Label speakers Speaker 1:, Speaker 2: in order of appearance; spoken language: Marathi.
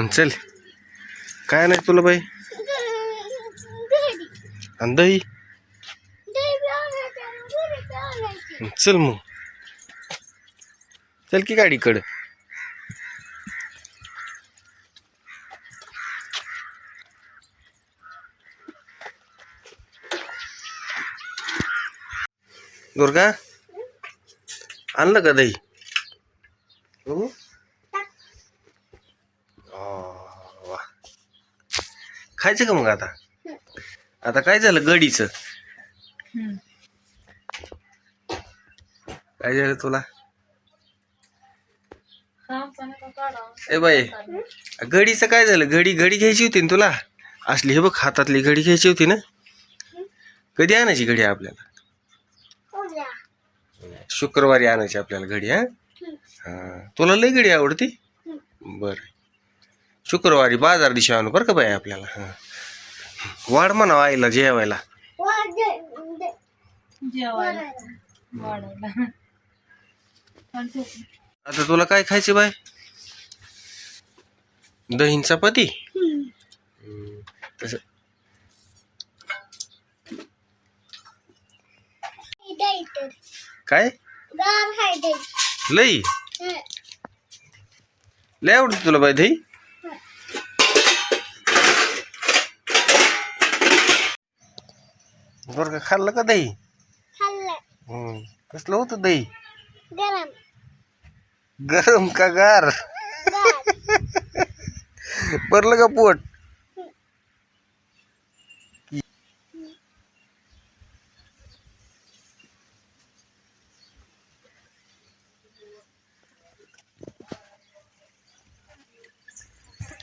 Speaker 1: चल काय नाही तुला बाई आणि दही चल मग चल की गाडीकडं दुर्गा आणलं का दही बघू वा खायचं का मग आता आता काय झालं गडीचं काय झालं तुला ए बाई घडीचं काय झालं घडी घ्यायची होती ना तुला असली हे बघ हातातली घडी घ्यायची होती ना कधी आणायची घडी आपल्याला शुक्रवारी आणायची आपल्याला घडी हा तुला लई घडी आवडती बर शुक्रवारी बाजार दिवशी आणू बरं का बाई आपल्याला हा वाढ म्हणा आईला जेवायला आता तुला काय खायचे बाय दहीन चपाती तस काय लई लय आवडत तुला बाय दही बरं का खाल्लं का दही कसलं होतं दही गरम का गार भरलं का पोट